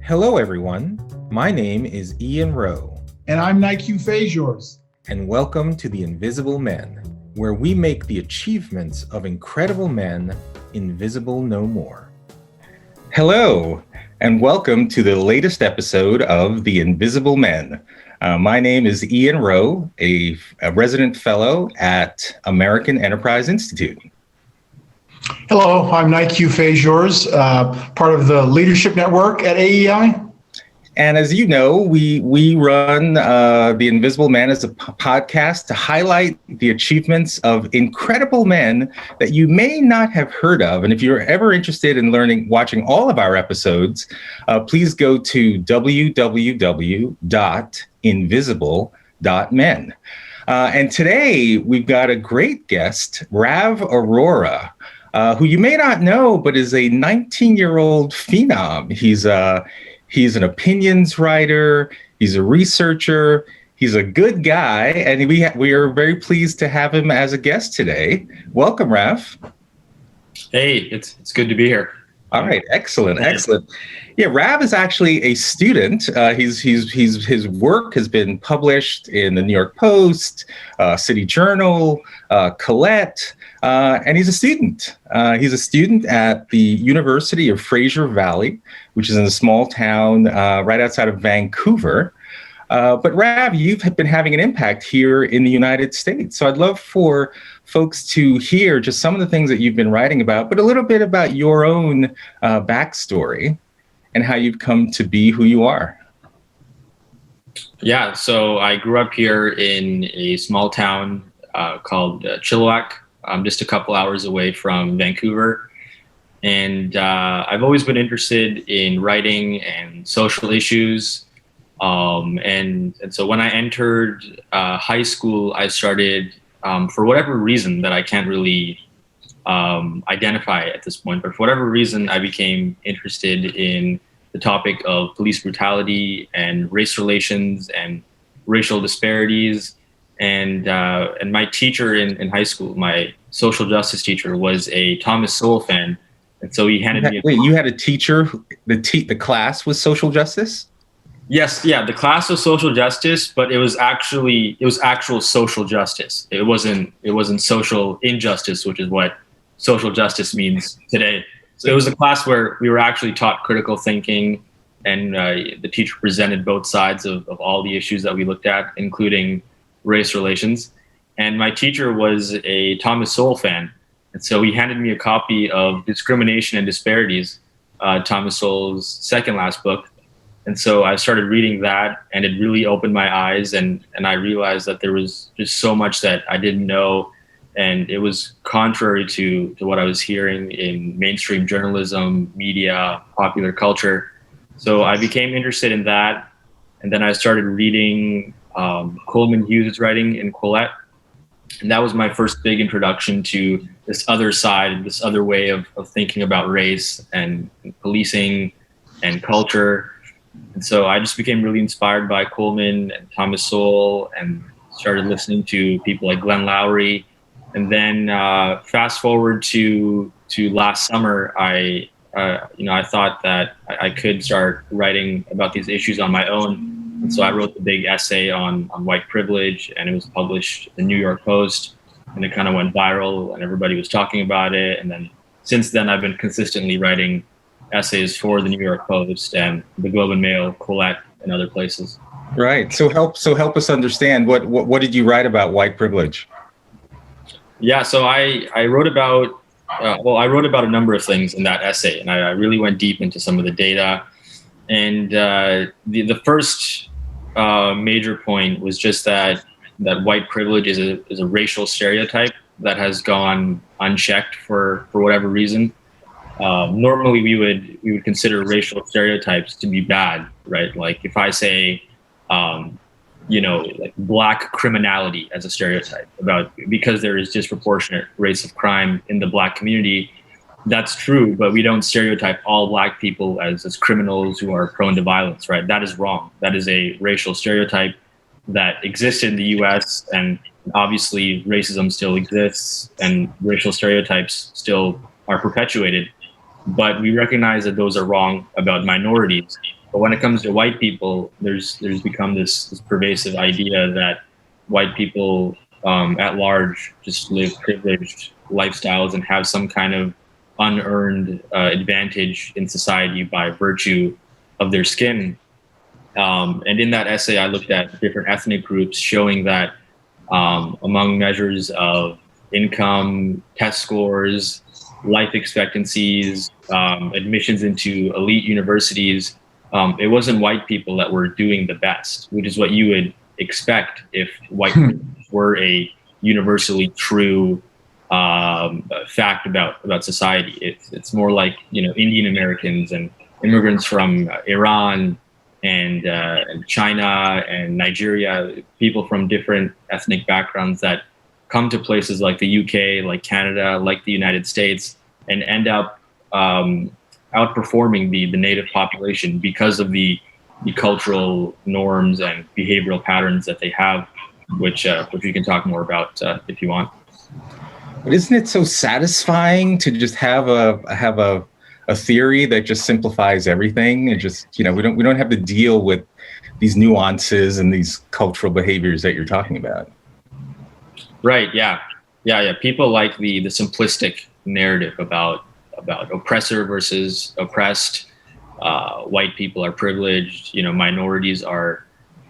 Hello, everyone. My name is Ian Rowe. And I'm Nique Fraser. And welcome to The Invisible Men, where we make the achievements of incredible men invisible no more. Hello, and welcome to the latest episode of The Invisible Men. My name is Ian Rowe, a resident fellow at American Enterprise Institute. Hello, I'm Nique Fraser, part of the Leadership Network at AEI. And as you know, we run The Invisible Man as a podcast to highlight the achievements of incredible men that you may not have heard of. And if you're ever interested in watching all of our episodes, please go to www.invisible.men. And today we've got a great guest, Rav Arora, who you may not know, but is a 19-year-old phenom. He's an opinions writer. He's a researcher. He's a good guy, and we are very pleased to have him as a guest today. Welcome, Rav. Hey, it's good to be here. All right, excellent. Yeah, Rav is actually a student. His work has been published in the New York Post, City Journal, Colette, and he's a student. He's a student at the University of Fraser Valley, which is in a small town right outside of Vancouver. But Rav, you've been having an impact here in the United States. So I'd love for folks to hear just some of the things that you've been writing about, but a little bit about your own backstory and how you've come to be who you are. Yeah, so I grew up here in a small town called Chilliwack, just a couple hours away from Vancouver. And I've always been interested in writing and social issues. And so when I entered high school, I started, for whatever reason that I can't really identify at this point, but for whatever reason, I became interested in the topic of police brutality and race relations and racial disparities. And my teacher in high school, my social justice teacher, was a Thomas Sowell fan. And so he handed me you had a teacher, the class was social justice? Yes, yeah, the class was social justice, but it was actual social justice. It wasn't social injustice, which is what social justice means today. So it was a class where we were actually taught critical thinking, and the teacher presented both sides of all the issues that we looked at, including race relations. And my teacher was a Thomas Sowell fan. And so he handed me a copy of Discrimination and Disparities, Thomas Sowell's second last book. And so I started reading that, and it really opened my eyes, and I realized that there was just so much that I didn't know, and it was contrary to what I was hearing in mainstream journalism, media, popular culture. So I became interested in that, and then I started reading Coleman Hughes' writing in Colette, and that was my first big introduction to this other side, this other way of thinking about race and policing and culture. And so I just became really inspired by Coleman and Thomas Sowell, and started listening to people like Glenn Lowry. And then fast forward to last summer, I thought that I could start writing about these issues on my own. And so I wrote the big essay on white privilege, and it was published in the New York Post, and it kind of went viral, and everybody was talking about it. And then since then, I've been consistently writing essays for the New York Post and the Globe and Mail, Colette, and other places. Right. So help us understand what did you write about white privilege? Yeah. So I wrote about a number of things in that essay, and I really went deep into some of the data. And the first major point was just that white privilege is a racial stereotype that has gone unchecked for whatever reason. Normally we would consider racial stereotypes to be bad, right? Like if I say, like black criminality as a stereotype because there is disproportionate rates of crime in the black community, that's true, but we don't stereotype all black people as criminals who are prone to violence, right? That is wrong. That is a racial stereotype that exists in the US, and obviously racism still exists and racial stereotypes still are perpetuated. But we recognize that those are wrong about minorities. But when it comes to white people, there's become this pervasive idea that white people at large just live privileged lifestyles and have some kind of unearned advantage in society by virtue of their skin. And in that essay, I looked at different ethnic groups, showing that among measures of income, test scores, life expectancies, admissions into elite universities, it wasn't white people that were doing the best, which is what you would expect if white people were a universally true fact about society. It's more like, Indian Americans and immigrants from Iran and China and Nigeria, people from different ethnic backgrounds that come to places like the UK, like Canada, like the United States, and end up outperforming the native population because of the cultural norms and behavioral patterns that they have, which we can talk more about if you want. But isn't it so satisfying to just have a theory that just simplifies everything, and just we don't have to deal with these nuances and these cultural behaviors that you're talking about? Right. Yeah. People like the simplistic narrative about oppressor versus oppressed. White people are privileged. Minorities are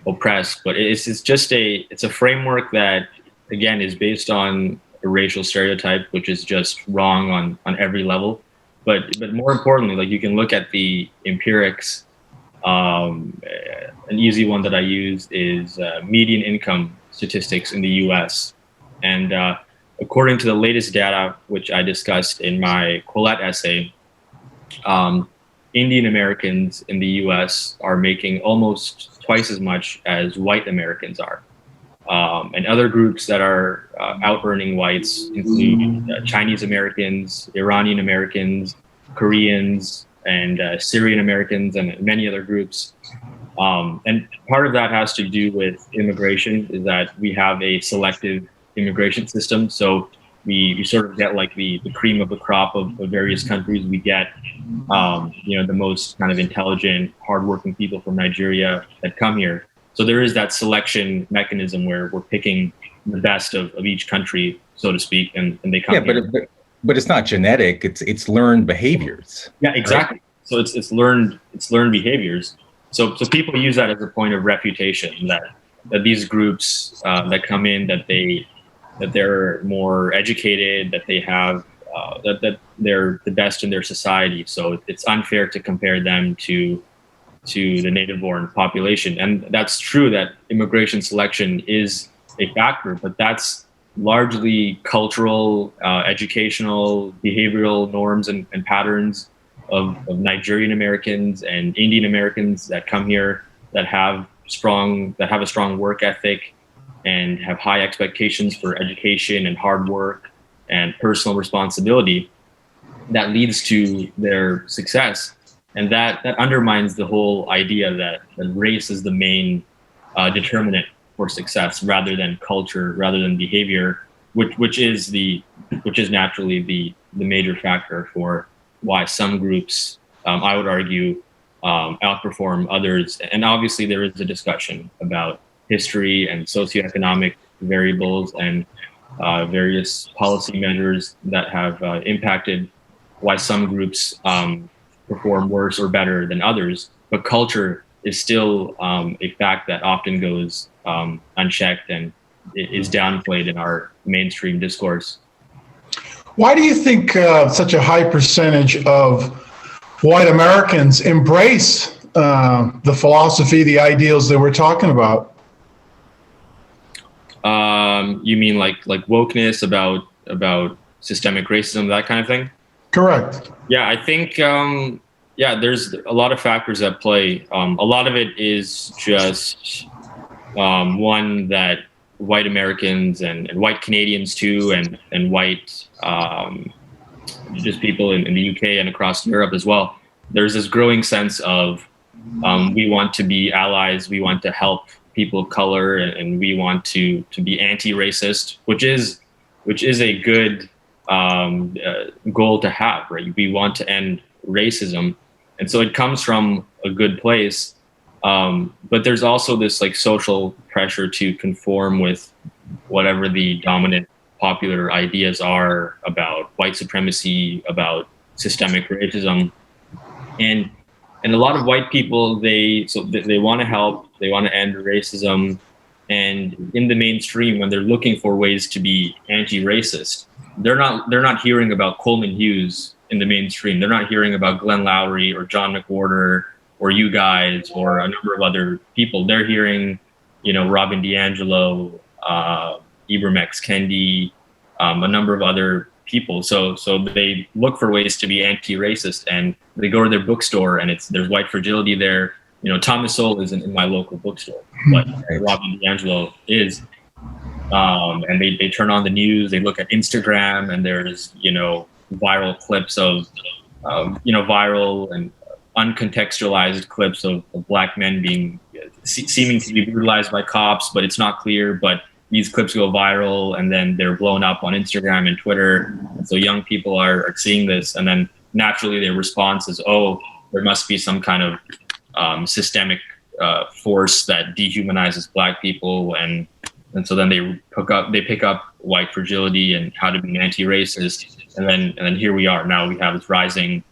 oppressed. But it's just a framework that, again, is based on a racial stereotype, which is just wrong on every level. But more importantly, like, you can look at the empirics. An easy one that I use is median income statistics in the U.S. And according to the latest data, which I discussed in my Quillette essay, Indian Americans in the U.S. are making almost twice as much as white Americans are. And other groups that are out-earning whites include Chinese Americans, Iranian Americans, Koreans, and Syrian Americans, and many other groups. And part of that has to do with immigration, is that we have a selective immigration system. So we sort of get like the cream of the crop of various countries. We get, the most kind of intelligent, hardworking people from Nigeria that come here. So there is that selection mechanism where we're picking the best of each country, so to speak, and they come here. But it's not genetic. It's learned behaviors. Yeah, exactly. Right? So it's learned behaviors. So people use that as a point of refutation, that these groups that come in, that they're more educated, that they have that they're the best in their society. So it's unfair to compare them to the native-born population. And that's true that immigration selection is a factor, but that's largely cultural, educational, behavioral norms and patterns of Nigerian Americans and Indian Americans that come here, that have a strong work ethic and have high expectations for education and hard work and personal responsibility, that leads to their success. And that undermines the whole idea that race is the main determinant for success, rather than culture, rather than behavior, which is naturally the major factor for why some groups, I would argue, outperform others. And obviously there is a discussion about history and socioeconomic variables and various policy measures that have impacted why some groups perform worse or better than others. But culture is still a fact that often goes unchecked and is downplayed in our mainstream discourse. Why do you think such a high percentage of white Americans embrace the philosophy, the ideals that we're talking about? You mean like wokeness, about systemic racism, that kind of thing? Correct. Yeah, I think there's a lot of factors at play. A lot of it is just one, that white Americans and white Canadians too, and white just people in the UK and across Europe as well. There's this growing sense of we want to be allies, we want to help people of color, and we want to be anti-racist, which is a good goal to have, right? We want to end racism. And so it comes from a good place. But there's also this like social pressure to conform with whatever the dominant popular ideas are about white supremacy, about systemic racism, and a lot of white people they want to help, they want to end racism, and in the mainstream when they're looking for ways to be anti-racist, they're not hearing about Coleman Hughes in the mainstream. They're not hearing about Glenn Lowry or John McWhorter or you guys or a number of other people. They're hearing, Robin DiAngelo, Ibram X. Kendi, a number of other people. So they look for ways to be anti-racist, and they go to their bookstore, and there's white fragility there. Thomas Sowell isn't in my local bookstore, but Robin DiAngelo is. And they turn on the news, they look at Instagram, and there's viral clips of viral and uncontextualized clips of black men being seeming to be brutalized by cops, but it's not clear. But these clips go viral, and then they're blown up on Instagram and Twitter. And so young people are seeing this, and then naturally their response is, oh, there must be some kind of systemic force that dehumanizes black people, and so then they pick up white fragility and how to be anti-racist, and then here we are now. We have this rising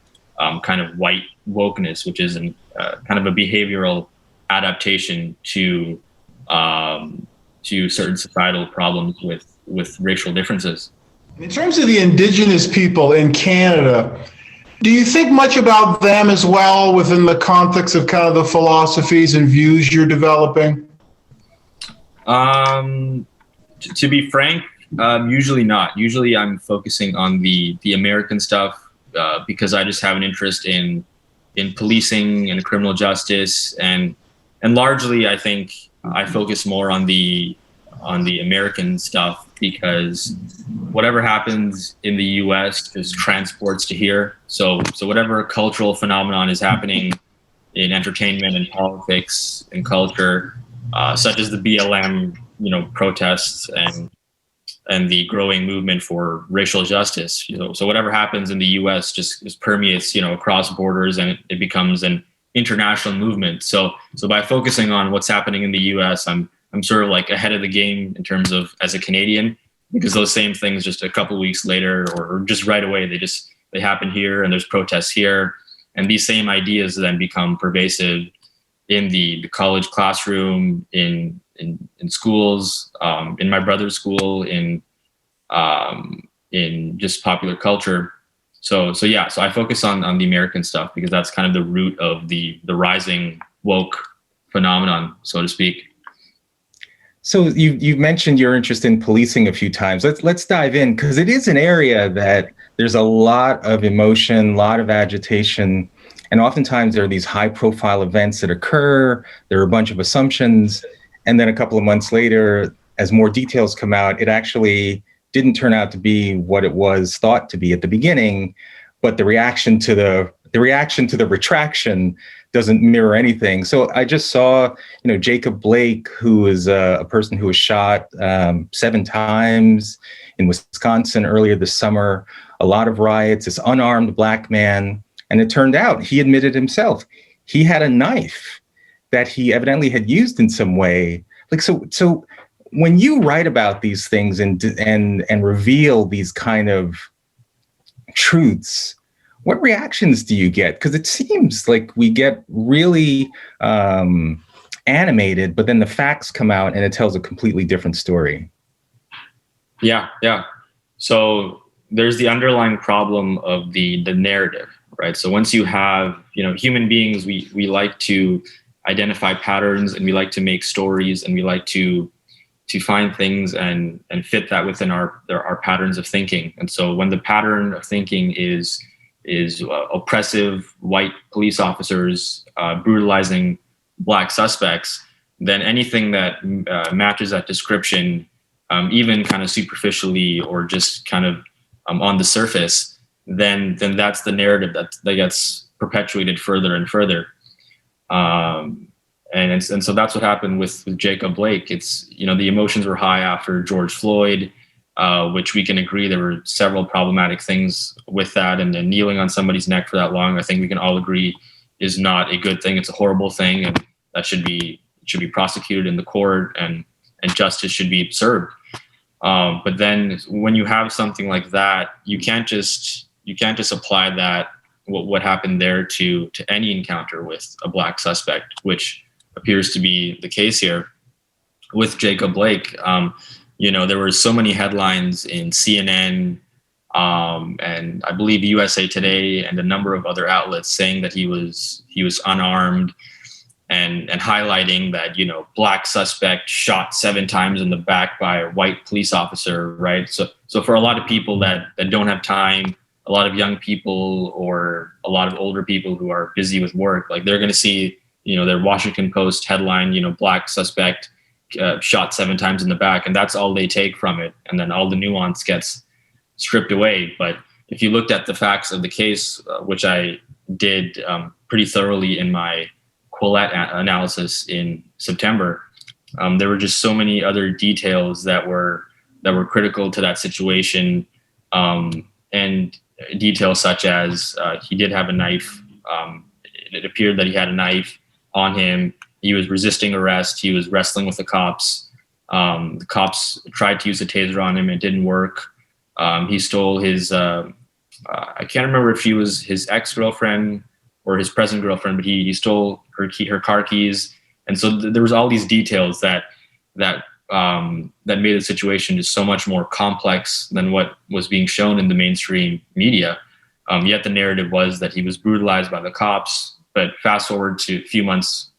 kind of white wokeness, which is kind of a behavioral adaptation to certain societal problems with racial differences. In terms of the indigenous people in Canada, do you think much about them as well within the context of kind of the philosophies and views you're developing? To be frank, usually not. Usually I'm focusing on the American stuff because I just have an interest in policing and criminal justice, and largely I think I focus more on the American stuff because whatever happens in the U.S. just transports to here. So whatever cultural phenomenon is happening in entertainment and politics and culture, such as the BLM, protests and the growing movement for racial justice, so whatever happens in the U.S. just permeates, across borders, and it becomes an international movement. So by focusing on what's happening in the U.S., I'm sort of like ahead of the game in terms of as a Canadian, because those same things just a couple of weeks later or just right away, they happen here, and there's protests here. And these same ideas then become pervasive in the college classroom, in schools, in my brother's school, in just popular culture. So I focus on the American stuff because that's kind of the root of the rising woke phenomenon, so to speak. So you've mentioned your interest in policing a few times. Let's dive in, because it is an area that there's a lot of emotion, a lot of agitation, and oftentimes there are these high-profile events that occur. There are a bunch of assumptions, and then a couple of months later, as more details come out, it actually didn't turn out to be what it was thought to be at the beginning. But the reaction to the retraction doesn't mirror anything. So I just saw, Jacob Blake, who is a person who was shot 7 times in Wisconsin earlier this summer, a lot of riots, this unarmed black man. And it turned out, he admitted himself, he had a knife that he evidently had used in some way. So when you write about these things and reveal these kind of truths, what reactions do you get? Because it seems like we get really animated, but then the facts come out and it tells a completely different story. Yeah. So there's the underlying problem of the narrative, right? So once you have, human beings, we like to identify patterns, and we like to make stories, and we like to find things and fit that within our patterns of thinking. And so when the pattern of thinking is oppressive white police officers brutalizing black suspects, then anything that matches that description, even kind of superficially or just kind of on the surface, then that's the narrative that gets perpetuated further and further. And so that's what happened with Jacob Blake. It's, the emotions were high after George Floyd, which we can agree there were several problematic things with that, and then kneeling on somebody's neck for that long, I think we can all agree is not a good thing. It's a horrible thing, and that should be prosecuted in the court, and justice should be served. But then when you have something like that, you can't just apply that what happened there to any encounter with a black suspect, which appears to be the case here with Jacob Blake. There were so many headlines in CNN, and I believe USA Today and a number of other outlets saying that he was unarmed, and highlighting that, black suspect shot 7 times in the back by a white police officer, right? So for a lot of people that don't have time, a lot of young people or a lot of older people who are busy with work, like they're going to see, their Washington Post headline, black suspect shot 7 times in the back, and that's all they take from it. And then all the nuance gets stripped away. But if you looked at the facts of the case, which I did pretty thoroughly in my Quillette analysis in September, there were just so many other details that were critical to that situation, and details such as he did have a knife. It appeared that he had a knife on him. He was resisting arrest. He was wrestling with the cops. The cops tried to use a taser on him. It didn't work. He stole his, I can't remember if she was his ex-girlfriend or his present girlfriend, but he stole her car keys. And so there was all these details that made the situation just so much more complex than what was being shown in the mainstream media. Yet the narrative was that he was brutalized by the cops. But fast forward to a few months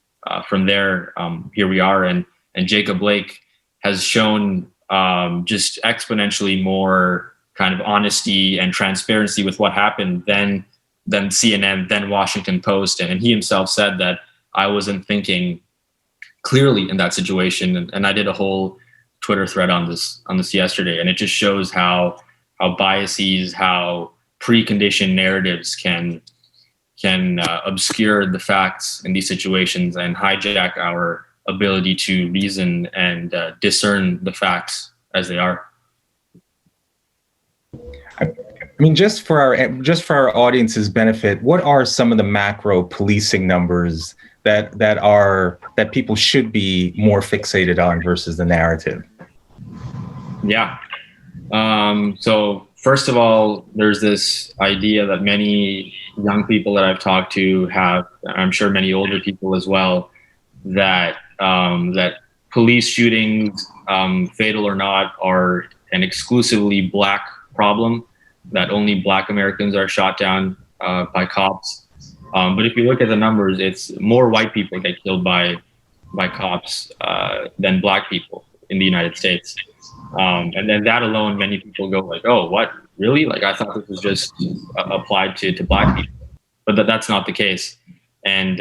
from there, here we are, and Jacob Blake has shown just exponentially more kind of honesty and transparency with what happened than CNN, than Washington Post. And he himself said that I wasn't thinking clearly in that situation. And I did a whole Twitter thread on this yesterday, and it just shows how biases, how preconditioned narratives can obscure the facts in these situations and hijack our ability to reason and discern the facts as they are. I mean, just for our audience's benefit, what are some of the macro policing numbers that people should be more fixated on versus the narrative? Yeah. So first of all, there's this idea that many young people that I've talked to have, I'm sure many older people as well, that police shootings, fatal or not, are an exclusively black problem, that only black Americans are shot down by cops. But if you look at the numbers, it's more white people get killed by cops than black people in the United States. And then that alone, many people go like, oh, what, really? Like, I thought this was just applied to black people, but that's not the case. And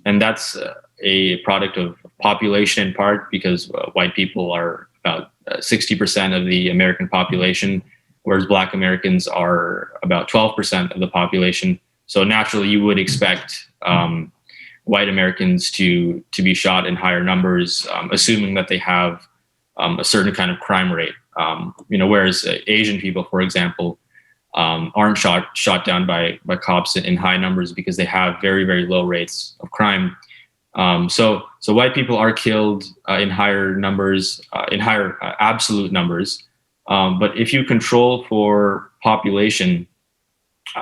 that's a product of population in part, because white people are about 60% of the American population, whereas black Americans are about 12% of the population. So naturally, you would expect white Americans to be shot in higher numbers, assuming that they have a certain kind of crime rate. Whereas Asian people, for example, aren't shot down by cops in high numbers because they have very, very low rates of crime. So white people are killed in higher numbers, in higher absolute numbers. But if you control for population,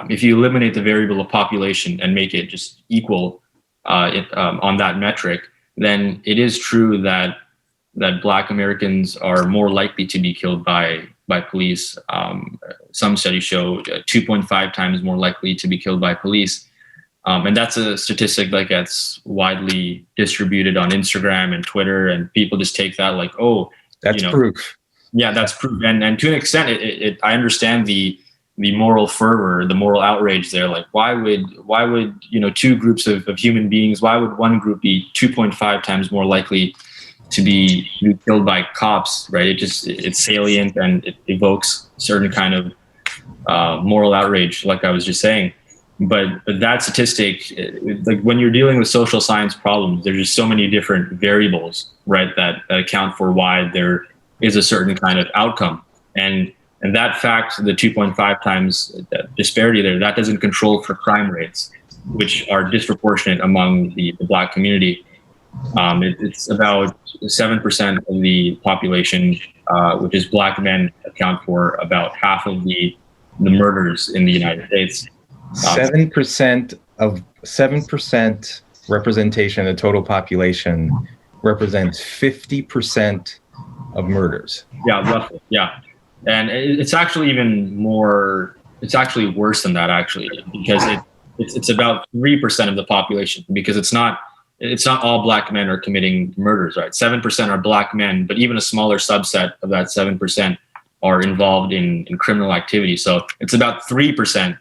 if you eliminate the variable of population and make it just equal on that metric, then it is true that black Americans are more likely to be killed by police. Some studies show 2.5 times more likely to be killed by police. And that's a statistic that gets widely distributed on Instagram and Twitter, and people just take that like, oh, that's proof. Yeah, that's proof. And to an extent, I understand the moral fervor, the moral outrage there. Like, why would two groups of human beings, why would one group be 2.5 times more likely to be killed by cops, right? It's salient, and it evokes certain kind of moral outrage, like I was just saying. But that statistic, like when you're dealing with social science problems, there's just so many different variables, right, that account for why there is a certain kind of outcome. And that fact, the 2.5 times disparity there, that doesn't control for crime rates. which are disproportionate among the Black community. It's about 7% of the population, which is Black men, account for about half of the murders in the United States. 7% representation of the total population represents 50% of murders. Yeah, roughly. Yeah, and it's actually even more. It's actually worse than that, actually, because it's about 3% of the population. Because it's not all Black men are committing murders, right? 7% are Black men, but even a smaller subset of that 7% are involved in criminal activity. So it's about 3%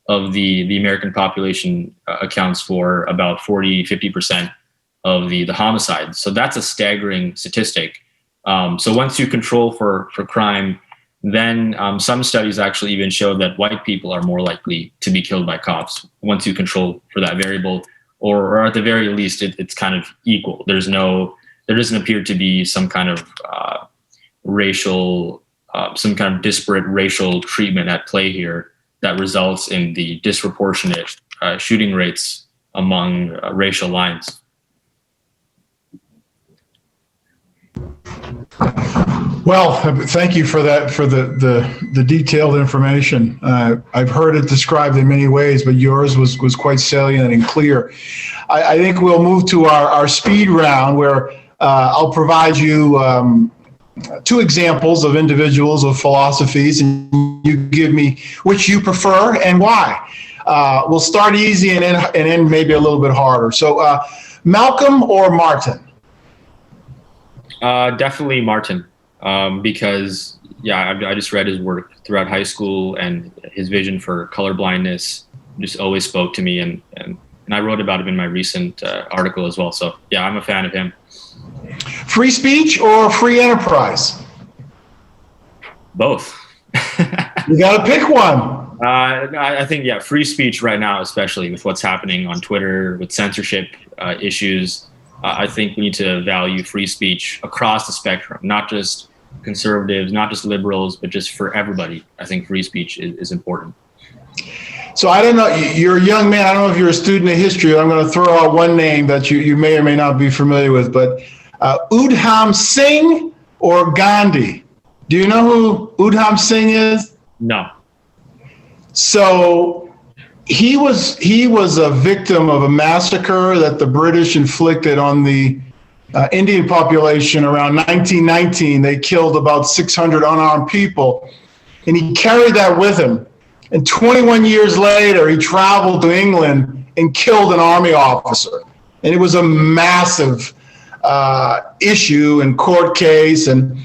of the American population accounts for about 50% of the homicides. So that's a staggering statistic. So once you control for crime, then some studies actually even show that white people are more likely to be killed by cops once you control for that variable, or at the very least, it's kind of equal. There doesn't appear to be some kind of some kind of disparate racial treatment at play here that results in the disproportionate shooting rates among racial lines. Well, thank you for that, for the detailed information. I've heard it described in many ways, but yours was quite salient and clear. I think we'll move to our speed round, where I'll provide you two examples of individuals of philosophies, and you give me which you prefer and why. We'll start easy and end maybe a little bit harder. So Malcolm or Martin? Definitely Martin, because I just read his work throughout high school, and his vision for colorblindness just always spoke to me, and I wrote about him in my recent article as well. So yeah, I'm a fan of him. Free speech or free enterprise? Both. You got to pick one. I think, free speech right now, especially with what's happening on Twitter with censorship issues. I think we need to value free speech across the spectrum, not just conservatives, not just liberals, but just for everybody. I think free speech is important. So I don't know, you're a young man. I don't know if you're a student of history. I'm going to throw out one name that you may or may not be familiar with, but Udham Singh or Gandhi? Do you know who Udham Singh is? No. So he was a victim of a massacre that the British inflicted on the Indian population around 1919. They killed about 600 unarmed people, and he carried that with him. And 21 years later, he traveled to England and killed an army officer. And it was a massive issue and court case. And,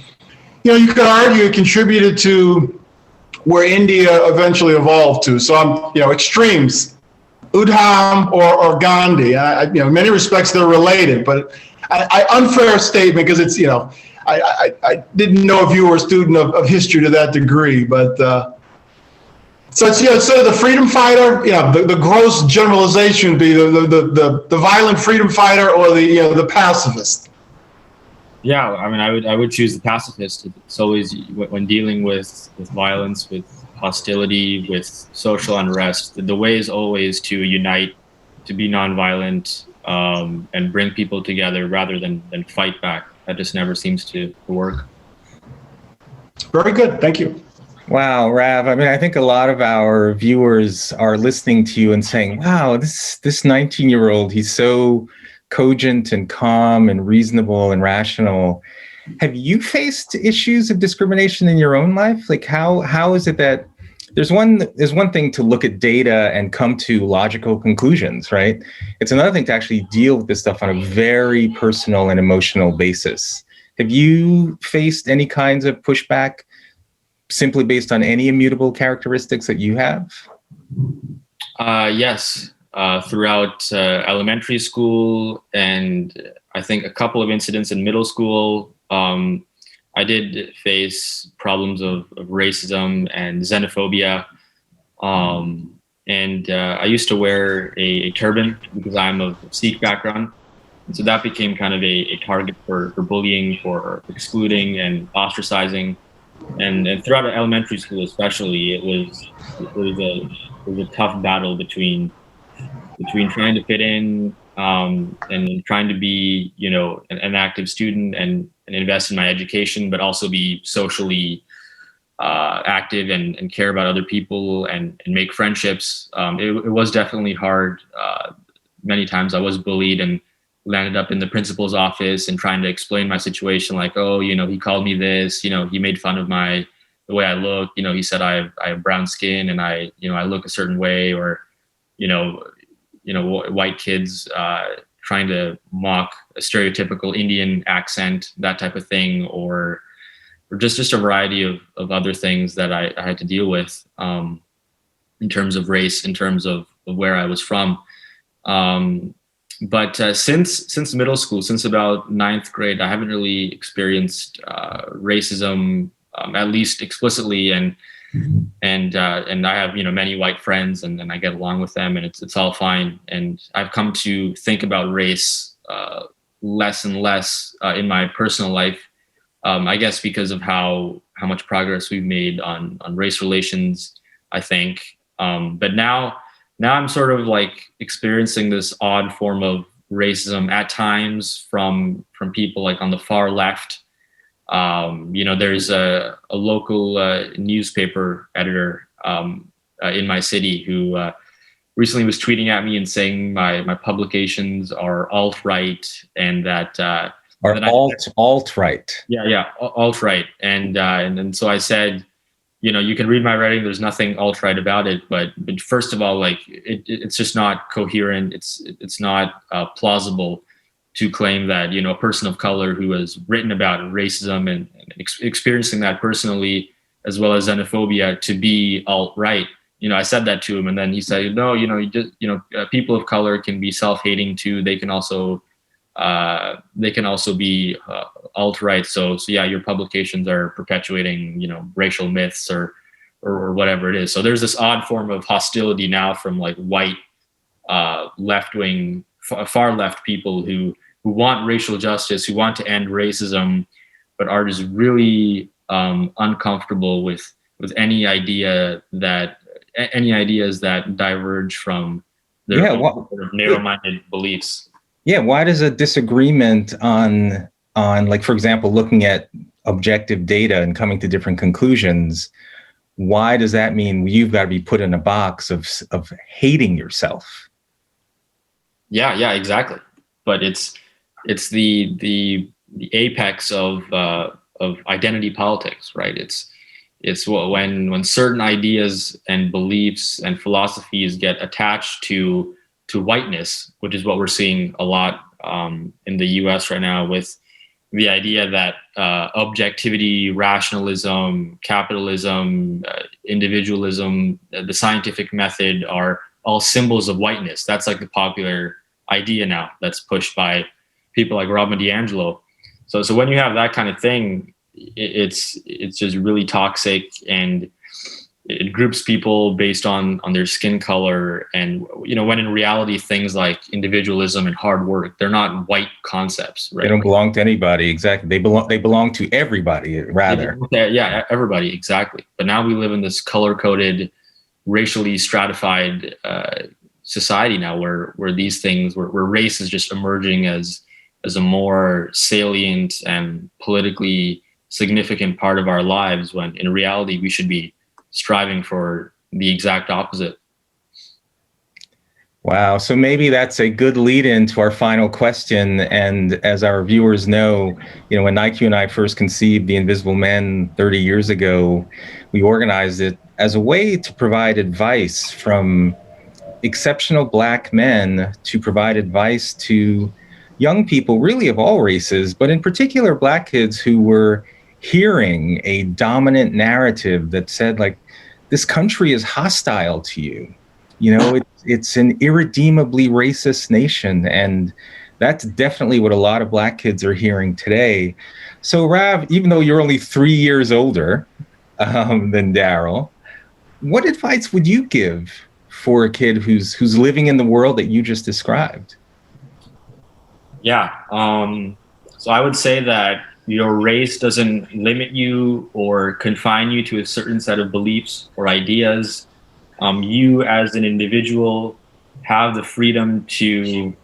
you could argue it contributed to where India eventually evolved to. So extremes, Udham or Gandhi. In many respects, they're related, but unfair statement, because it's, I didn't know if you were a student of history to that degree, but so it's sort of the freedom fighter. The gross generalization would be the violent freedom fighter or the pacifist. Yeah, I would choose the pacifist. It's always, when dealing with violence, with hostility, with social unrest, the way is always to unite, to be nonviolent, and bring people together rather than fight back. That just never seems to work. Very good. Thank you. Wow, Rav. I think a lot of our viewers are listening to you and saying, wow, this 19-year-old, he's so cogent and calm and reasonable and rational. Have you faced issues of discrimination in your own life? Like how is it that there's one thing to look at data and come to logical conclusions, right? It's another thing to actually deal with this stuff on a very personal and emotional basis. Have you faced any kinds of pushback simply based on any immutable characteristics that you have? Yes. Throughout elementary school, and I think a couple of incidents in middle school, I did face problems of racism and xenophobia. And I used to wear a turban because I'm of Sikh background. And so that became kind of a target for bullying, for excluding and ostracizing. And throughout elementary school especially, it was a tough battle between between trying to fit in and trying to be, an active student and invest in my education, but also be socially active and care about other people and make friendships. It was definitely hard. Many times I was bullied and landed up in the principal's office and trying to explain my situation, like, oh, he called me this, he made fun of the way I look, he said I have brown skin and I look a certain way, or, white kids trying to mock a stereotypical Indian accent, that type of thing, or just a variety of other things that I had to deal with in terms of race, in terms of where I was from. But since middle school, since about ninth grade, I haven't really experienced racism, at least explicitly, and I have many white friends, and I get along with them, and it's all fine. And I've come to think about race less and less in my personal life. I guess because of how much progress we've made on race relations, I think. But now I'm sort of like experiencing this odd form of racism at times from people like on the far left. There's a local newspaper editor in my city who recently was tweeting at me and saying my publications are alt-right, and that alt-right. Yeah, alt-right. And so I said, you can read my writing. There's nothing alt-right about it, but first of all, like it's just not coherent. It's not plausible to claim that a person of color who has written about racism and experiencing that personally, as well as xenophobia, to be alt-right. I said that to him, and then he said, no, people of color can be self-hating too. They can also be alt-right. So yeah, your publications are perpetuating, racial myths or whatever it is. So there's this odd form of hostility now from like white, left-wing, far left people who want racial justice, who want to end racism, but are just really uncomfortable with any ideas that diverge from their own sort of narrow-minded beliefs. Yeah, why does a disagreement on like, for example, looking at objective data and coming to different conclusions, why does that mean you've got to be put in a box of hating yourself? Yeah, exactly. But it's the apex of identity politics, right? It's when certain ideas and beliefs and philosophies get attached to whiteness, which is what we're seeing a lot in the U.S. right now, with the idea that objectivity, rationalism, capitalism, individualism, the scientific method are all symbols of whiteness. That's like the popular idea now that's pushed by people like Rob D'Angelo. So when you have that kind of thing, it's just really toxic, and it groups people based on their skin color. And when in reality things like individualism and hard work, they're not white concepts, right? They don't belong to anybody. Exactly. They belong to everybody, rather. Yeah, everybody, exactly. But now we live in this color-coded, racially stratified society now, where these things, where race is just emerging as a more salient and politically significant part of our lives, when in reality we should be striving for the exact opposite. Wow. So maybe that's a good lead into our final question. And as our viewers know, when Nique and I first conceived The Invisible Men 30 years ago, we organized it as a way to provide advice from exceptional Black men to provide advice to young people, really of all races, but in particular Black kids who were hearing a dominant narrative that said, like, this country is hostile to you. It's an irredeemably racist nation. And that's definitely what a lot of Black kids are hearing today. So Rav, even though you're only 3 years older than Daryl, what advice would you give for a kid who's living in the world that you just described? Yeah. So I would say that your race doesn't limit you or confine you to a certain set of beliefs or ideas. You as an individual have the freedom to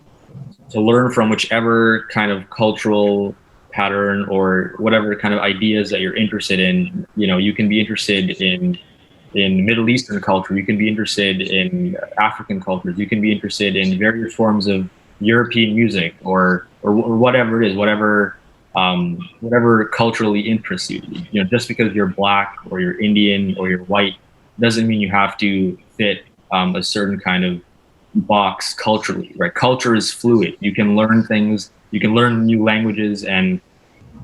learn from whichever kind of cultural pattern or whatever kind of ideas that you're interested in. You know, you can be interested in Middle Eastern culture, you can be interested in African cultures, you can be interested in various forms of European music or whatever it is, whatever culturally interests you. You know, just because you're black or you're Indian or you're white doesn't mean you have to fit a certain kind of box culturally, right? Culture is fluid. You can learn things, you can learn new languages and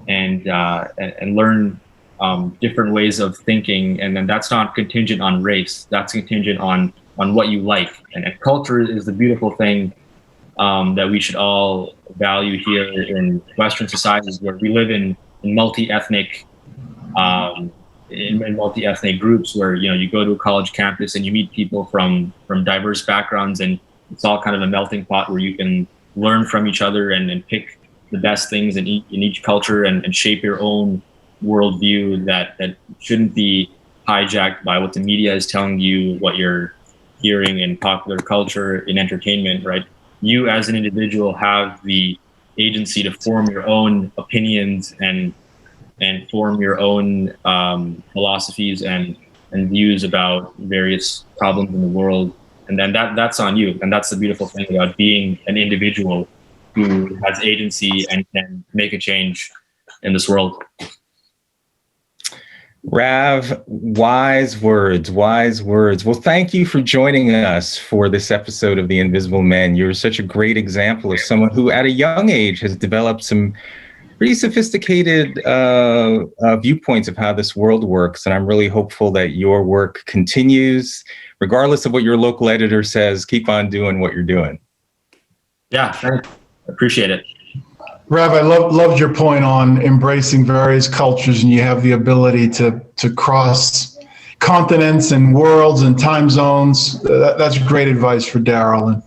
learn different ways of thinking, and then that's not contingent on race. That's contingent on what you like. And culture is the beautiful thing that we should all value here in Western societies, where we live in multi-ethnic in multi-ethnic groups, where you go to a college campus and you meet people from diverse backgrounds, and it's all kind of a melting pot where you can learn from each other and pick the best things in each culture and shape your own worldview that shouldn't be hijacked by what the media is telling you, what you're hearing in popular culture, in entertainment, right? You as an individual have the agency to form your own opinions and form your own philosophies and views about various problems in the world. And then that's on you. And that's the beautiful thing about being an individual who has agency and can make a change in this world. Rav, wise words, wise words. Well, thank you for joining us for this episode of The Invisible Men. You're such a great example of someone who at a young age has developed some pretty sophisticated viewpoints of how this world works. And I'm really hopeful that your work continues, regardless of what your local editor says. Keep on doing what you're doing. Yeah, thanks. Appreciate it. Rav, I loved your point on embracing various cultures, and you have the ability to cross continents and worlds and time zones. That's great advice for Daryl, and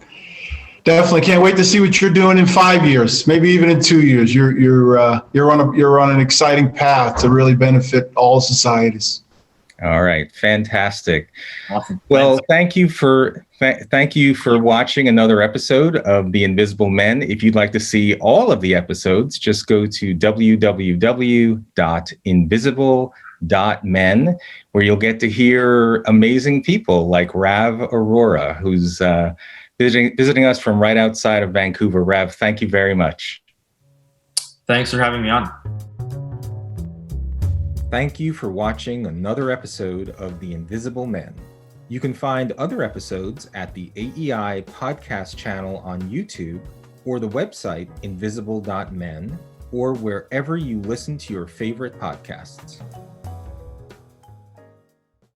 definitely can't wait to see what you're doing in 5 years, maybe even in 2 years. You're on an exciting path to really benefit all societies. All right, fantastic. Awesome. Well, Thanks. thank you for watching another episode of The Invisible Men. If you'd like to see all of the episodes, just go to www.invisible.men, where you'll get to hear amazing people like Rav Arora, who's visiting us from right outside of Vancouver. Rav, thank you very much. Thanks for having me on. Thank you for watching another episode of The Invisible Men. You can find other episodes at the AEI podcast channel on YouTube or the website invisible.men or wherever you listen to your favorite podcasts.